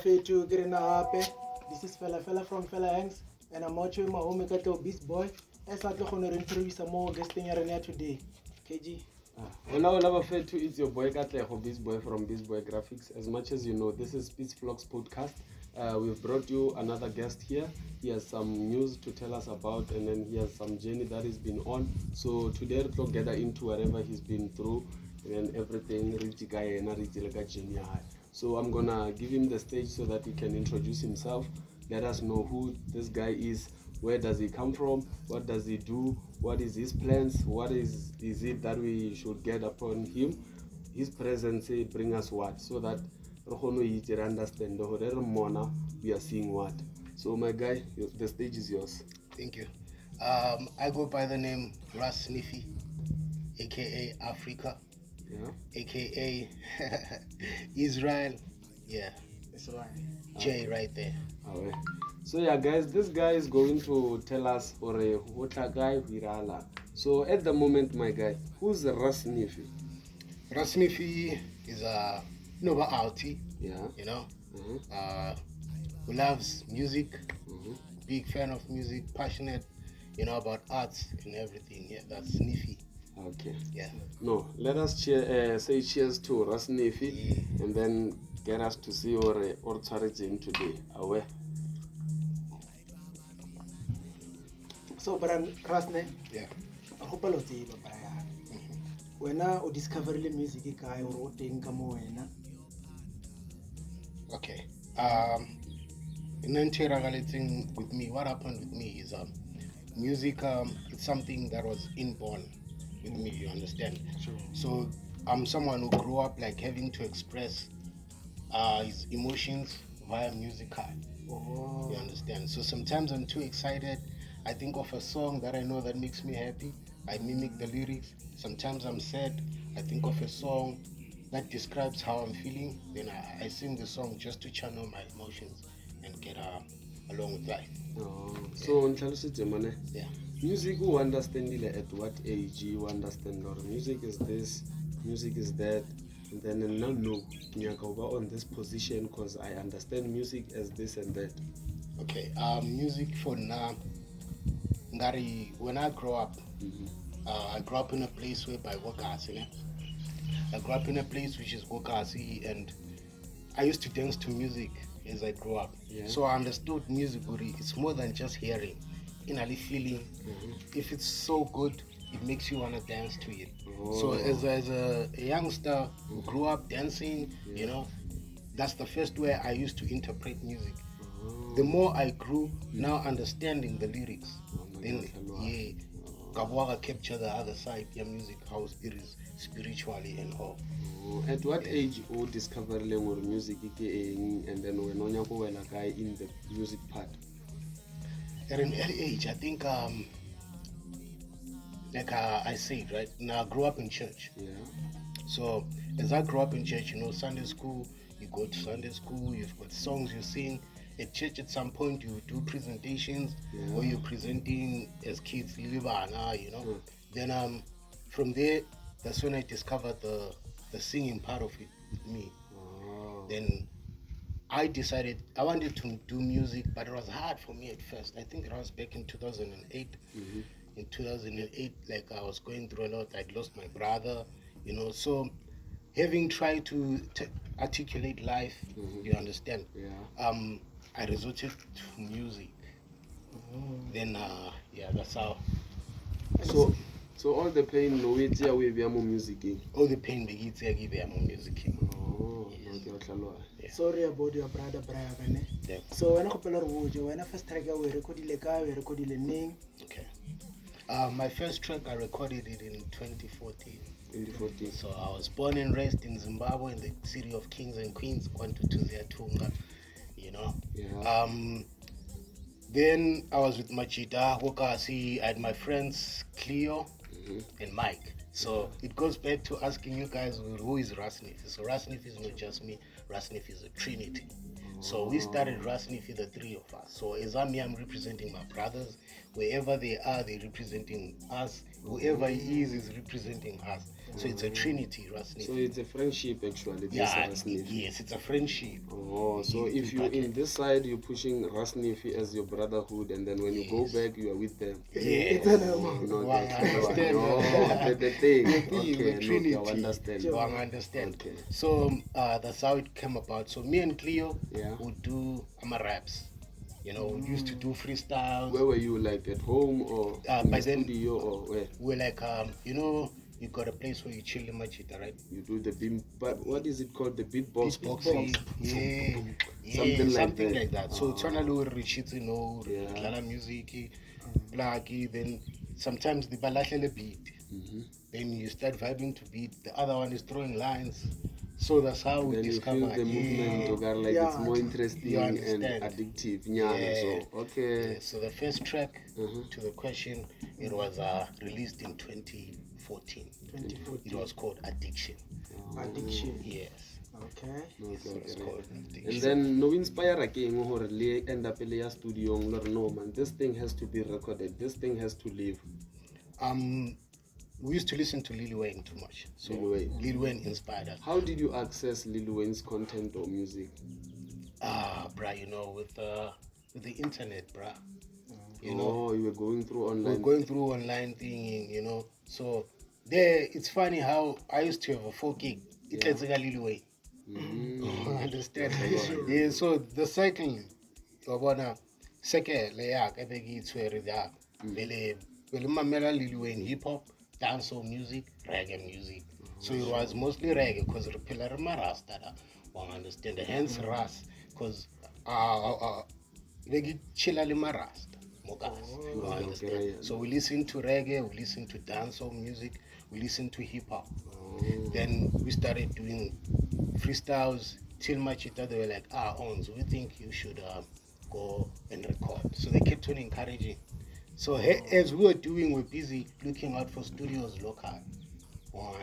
bafethu ke rena hape. This is Fela from Fela Hanks, and I'm out with my home kato Beast Boy. Esa tlo khona re introduce more guesting ya rena today. KG. Hola bafethu, it's your boy Katlego, Beast Boy from Beast Boy Graphics. As much as you know, this is SpitsVlogs Podcast. We've brought you another guest here. He has some news to tell us about, and then he has some journey that he's been on. So today we'll gather into whatever he's been through and everything. So I'm gonna give him the stage so that he can introduce himself. Let us know who this guy is. Where does he come from? What does he do? What is his plans? What is it that we should get upon him? His presence bring us what? So that we understand we are seeing what. So my guy, the stage is yours. Thank you. I go by the name Ras Niffy, aka Africa, aka Israel. Yeah, That's right. J right there. Alright. So yeah guys, this guy is going to tell us or a guy virala. So at the moment, my guy, who's Ras Niffy? Ras Niffy is a Nova Alti, Yeah. you know, who loves music, big fan of music, passionate, you know, about arts and everything. Yeah, that's Niffy. Okay. Yeah. No, let us say cheers to Ras Niffy and then get us to see or origin today. Away. So Bran Rasne, Yeah. I hope lo tseba ba ya. Wena o discover le music e kae o teng ka mo wena? Okay. In with me, what happened with me is music. It's something that was inborn with me. You understand? Sure. So I'm someone who grew up like having to express his emotions via music. Oh. You understand? So sometimes I'm too excited. I think of a song that I know that makes me happy. I mimic the lyrics. Sometimes I'm sad. I think of a song that describes how I'm feeling. Then I sing the song just to channel my emotions and get along with life. Oh. So Yeah. music you understand at what age you understand or music is this, music is that, and then now no over on this position because I understand music as this and that. Okay. Music for now. Ngari, when I grow up, I grew up in a place where by Wokasi. I grew up in a place which is Wokasi, and I used to dance to music as I grew up. Yeah. So I understood music. It's more than just hearing, innerly feeling. If it's so good, it makes you want to dance to it. Oh. So as a youngster who grew up dancing, you know, that's the first way I used to interpret music. The more I grew, now understanding the lyrics, then Kabuaga capture the other side, your music, how it is spiritually and all. At what age you discover music and then when you guy in the music part? At an early age, I think, like I said, right now I grew up in church. Yeah. So as I grew up in church, you know, Sunday school, you go to Sunday school, you've got songs you sing. At church, at some point, you do presentations, or you're presenting as kids, you know. Then from there, that's when I discovered the singing part of it with me. Then I decided I wanted to do music, but it was hard for me at first. I think it was back in 2008. In 2008, like I was going through a lot. I'd lost my brother, you know. So having tried to articulate life, you understand. I resorted to music. Then that's how. So all the pain no it we be music. All the pain begins to give me music. Oh, Yes. Sorry about your brother Brian. Yeah. So when I couple of words, when I first track we recorded we recorded name. Okay. My first track I recorded it in 2014. 2014. So I was born and raised in Zimbabwe in the city of Kings and Queens, Kwantu Tunga. You know. Yeah. Then I was with Machida, Wokasi, I had my friends Cleo and Mike. So it goes back to asking you guys who is Ras Niffy. So Ras Niffy is not just me, Ras Niffy is a trinity. So we started Ras Niffy, the three of us. So as I'm here, I'm representing my brothers. Wherever they are, they're representing us Whoever he is representing us. So it's a trinity, Ras Niffy. So it's a friendship actually. This Yeah, Ras Niffy. yes, it's a friendship. Oh, so if you're in this side, you're pushing Ras Niffy as your brotherhood, and then when you go back, you are with them. Yes. No, Wang understand. the thing. The Okay, trinity. no, I understand. Wang understand. Okay. So that's how it came about. So me and Cleo Yeah. would do raps. You know, we used to do freestyles. Where were you, like at home or in by the then, studio or where? we're like, you know, you got a place where you chill in Machita, right? You do the beam, but what is it called? The beatbox? Beatboxing. Yeah, something like that. So it's on a little rich, you know, Yeah. music, blackie, then sometimes the balahle beat. Then you start vibing to beat. The other one is throwing lines. So that's how we Then you discovered. feel the movement, Togar, like it's more interesting You and understand. addictive. Yeah. So, okay. Yeah, so the first track to the question, it was released in 2014. 2014. It was called Addiction. Addiction. Yes. Okay. So it's called Addiction. And then no inspire again or end up in the studio no man, this thing has to be recorded, this thing has to live. We used to listen to Lil Wayne too much. So Lil Lil Wayne inspired us. How did you access Lil Wayne's content or music? Bruh, you know, with the internet, bruh. You know, Oh, you were going through online. we're going through online thing, you know. So there, it's funny how I used to have a 4 gig. It's like Lil Wayne. Understand? Yeah. So the cycle, Obana, second layak, I think it's where it are. Well, mamela Lil Wayne hip hop, dancehall music, reggae music. So it was mostly reggae because Repealer Marasta, understand? Hence Ras, because they chilla Marasta. Understand? So we listen to reggae, we listen to dancehall music, we listen to hip hop. Then we started doing freestyles till Machita. They were like, Ons, we think you should go and record. So they kept on encouraging. So as we were doing, we're busy looking out for studios local.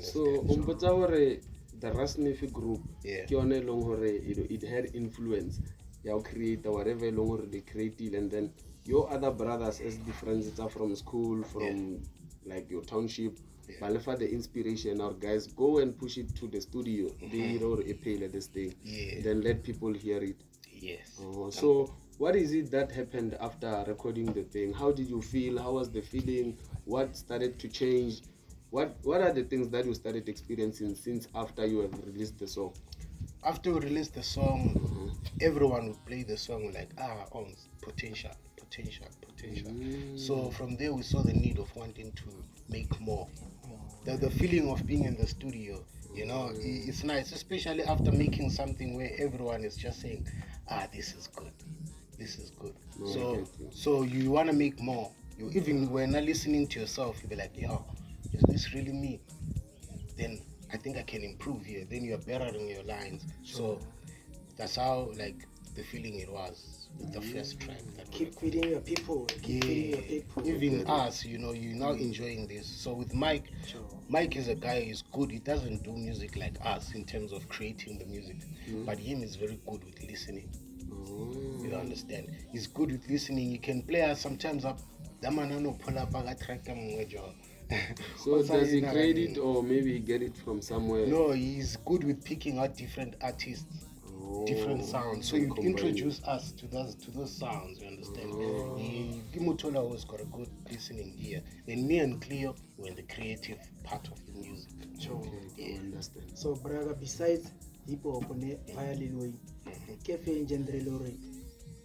So the Ras Niffy group, it had influence. You create whatever they created, and then your other brothers as different from school, from like your township, but for the inspiration, our guys go and push it to the studio. They pay this thing, then let people hear it. Yes. So what is it that happened after recording the thing? How did you feel? How was the feeling? What started to change? What are the things that you started experiencing since after you have released the song? After we released the song, everyone would play the song like, potential. So from there we saw the need of wanting to make more. The feeling of being in the studio, you know, it's nice, especially after making something where everyone is just saying, this is good. So you want to make more. You even when not listening to yourself, you be like, yo, is this really me? Then I think I can improve here. Then you're better in your lines. So that's how like the feeling it was with the first track. Keep feeding your people. Keep feeding your people. Even us, you know, you're now enjoying this. So with Mike, Mike is a guy who's good. He doesn't do music like us in terms of creating the music, but him is very good with listening. You understand? He's good with listening. He can play us sometimes up. So does he create it or maybe he get it from somewhere? No, he's good with picking out different artists, different sounds. So you introduce us to those sounds, you understand? Gimutola always got a good listening ear. Then me and Cleo were in the creative part of the music. I understand. So brother, besides hip hop ne via Lil Wayne, ke fe genre lore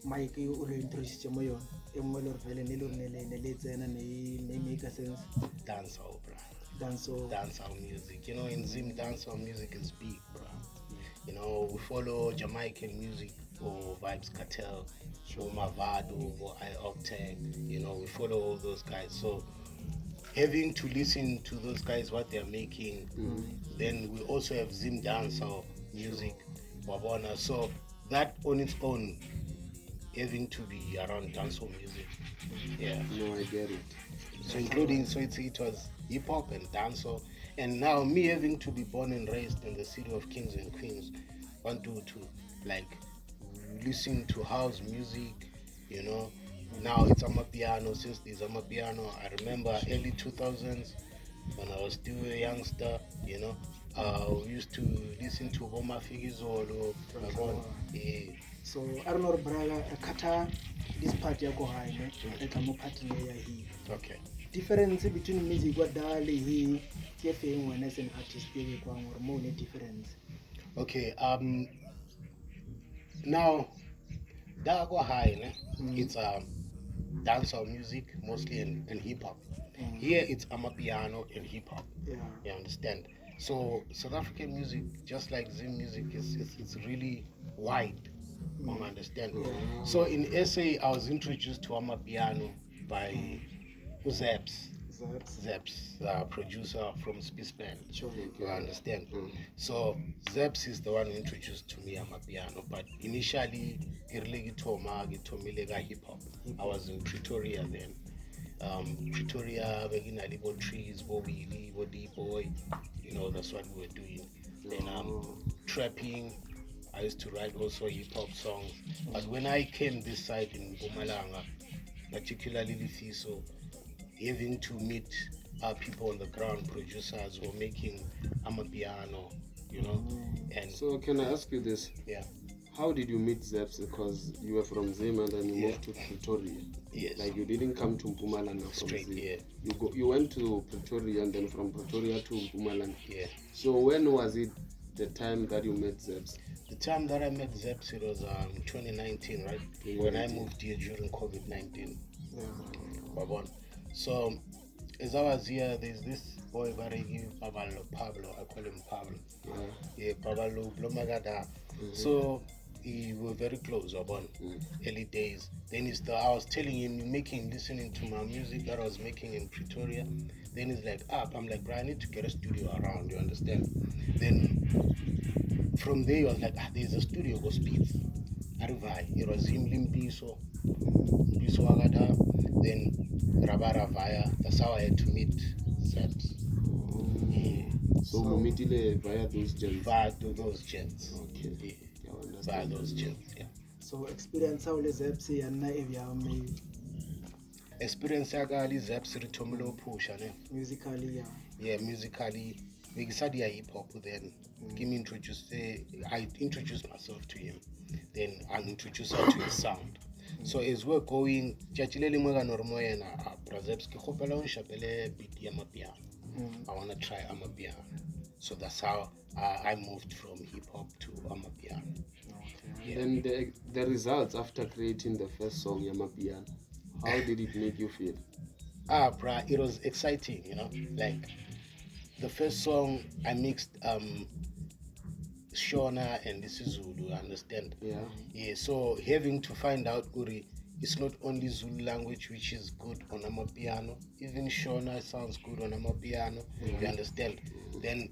Mike o re introduce mo yona e mo lore vele ne lore ne le tsena ne make sense. Dancehall, bro. Dancehall music. You know, in Zim, dancehall music is big, bro. You know, we follow Jamaican music or Vibes Cartel, or Mavado, or iOctane. You know, we follow all those guys. So having to listen to those guys, what they're making, then we also have Zim dancehall music, Wabona. So that on its own, having to be around dancehall music. Yeah. No, I get it. So including, so it was hip hop and dancehall, and now me having to be born and raised in the city of kings and queens, want to like listen to house music, you know, Now it's Amapiano. Since there's Amapiano, I remember early 2000s when I was still a youngster, we used to listen to Boma Figizolo. So I don't know, brother, Kata, this part you go high, like I'm a party here. Okay. Difference between music what Dali he KFing when as an artist or more difference. Okay, now that go high, it's dancehall music mostly and hip hop. Here it's Amapiano and hip hop. Yeah. You understand? So South African music, just like Zim music, it's really wide. You understand? So in SA, I was introduced to Amapiano by Zeps. Zeps, producer from SpitsVlogs. Sure. You understand? So Zeps is the one who introduced to me Amapiano, but initially hip hop. I was in Pretoria then. Pretoria, Beginalibo trees, Bobili, Body Boy, that's what we were doing. Then trapping. I used to write also hip hop songs. But when I came this side in Mpumalanga, particularly Lithiso, having to meet people on the ground, producers who were making Amapiano, and So can I ask you this? yeah. How did you meet Zeps? Because you were from Zim and then you moved to Pretoria. Yes. Like you didn't come to Mpumalanga from Straight, Zim. yeah. You went to Pretoria and then from Pretoria to Mpumalanga. Yeah. So when was it the time that you met Zeps? The time that I met Zeps, it was 2019, right? When I moved here during COVID-19. Yeah. So as I was here, there's this boy Pablo. I call him Pablo. Yeah, Pablo Blomagada. So we were very close early days. Then I was telling him, listening to my music that I was making in Pretoria. Then he's like, I'm like, bro, I need to get a studio around, you understand? Then from there, he was like, there's a studio called Spits. It was him, Limpiso, Wagada, then Rabara Vaya. That's how I had to meet Zeps. So we meet via those gems. Via those gems. Okay. Yeah. I understand. Via those gems, yeah. So experience how les Zeps and na evya me Experience yagali Zeps ritomelo pusha ne. musically, yeah. Yeah, musically. We started hip hop then. I introduced myself to him. Then I introduced her to his sound. So as we're going, I want to try Amapiano. So that's how I moved from hip hop to Amapiano. Yeah. And the results after creating the first song, Amapiano, how did it make you feel? Bruh, it was exciting, Like the first song I mixed Shona and this is Zulu, understand? Yeah. Yeah, so having to find out Uri, it's not only Zulu language which is good on Amapiano, even Shona sounds good on Amapiano, you understand? Then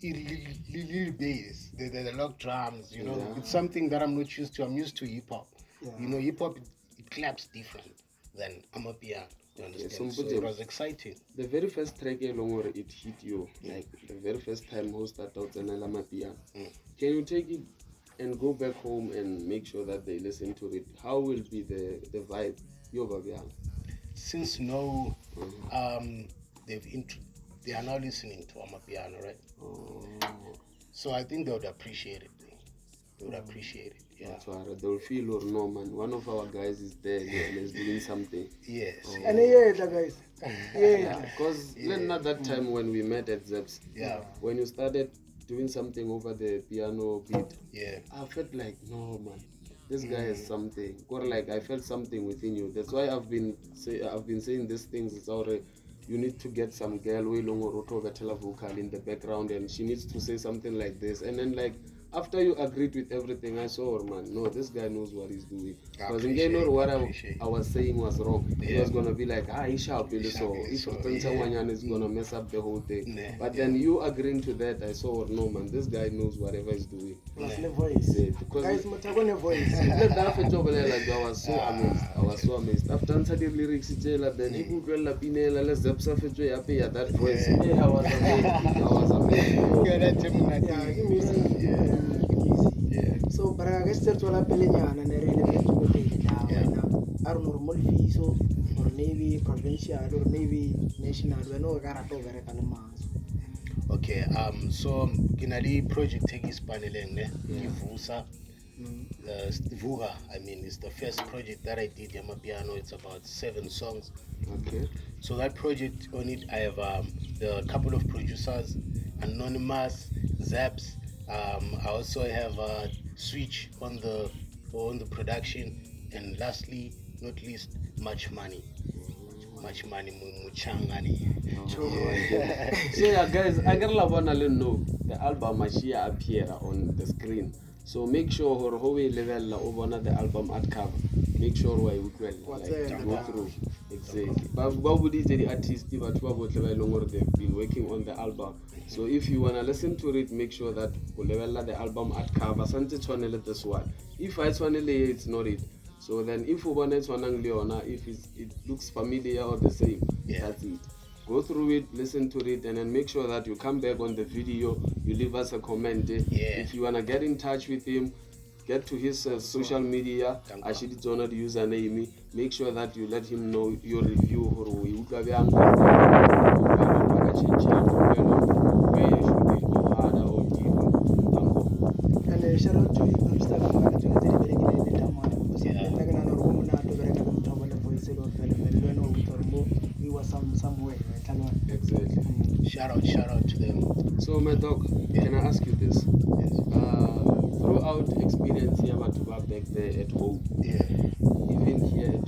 little bass, the lock drums, it's something that I'm not used to. I'm used to hip hop. Yeah. Hip hop it claps different than Amapiano. You understand? So it was exciting. The very first track along it hit you, like the very first time who started out Amapiano. Can you take it and go back home and make sure that they listen to it? How will be the vibe? Since they are now listening to Amapiano, right? So I think they would appreciate it. They would appreciate it. Yeah. That's why they'll feel or no man. One of our guys is there and is doing something. Yes. And yeah, guys. Yeah. Because not that time when we met at Zeps. Yeah. When you started doing something over the piano beat. Yeah. I felt like no man. This guy has something. Or like I felt something within you. That's why I've been saying these things. It's already you need to get some girl way long or vocal in the background and she needs to say something like this. And then like after you agreed with everything, I saw, man, no, this guy knows what he's doing. Because what I was saying was wrong. Yeah. He was going to be like, he shall be so. If someone is going to mess up the whole thing. But then you agreeing to that, I saw, no, man, this guy knows whatever he's doing. Plus the voice. Yeah, because guys, the voice. I was so amazed. After answering the lyrics, then he Google la pinela, let's zap that voice. I was amazed. So, but I guess that's what I'm telling you. I don't know mo lefiso or maybe provincial or maybe national wena o ka rata o bereka le manso. Okay, so kinali project tekispaneleng ne Ivusa. Vuga, I mean, it's the first project that I did Yamapiano. It's about 7 songs. Okay. So that project, on it I have a couple of producers, Anonymous, Zaps. I also have a Switch on the production, and lastly, not least, Much Money, Muchangani. So yeah, guys, I gotta wanna let know the album Mashia appear on the screen. So make sure how we level over the album art cover. Make sure why we go through exactly. But what would the artists but they've been working on the album. So if you wanna listen to it, make sure that we level the album art cover. Something channel this one. If I channel it's not it. So then if we want to Leona, if it looks familiar or the same, that's it. Go through it, listen to it, and then make sure that you come back on the video, you leave us a comment. If you want to get in touch with him, get to his social media, Ashidi Jonah the username, make sure that you let him know your review. And shout out to we were somewhere. Exactly. Shout out to them. So my dog, can I ask you this? Throughout experience here back there at home, even here at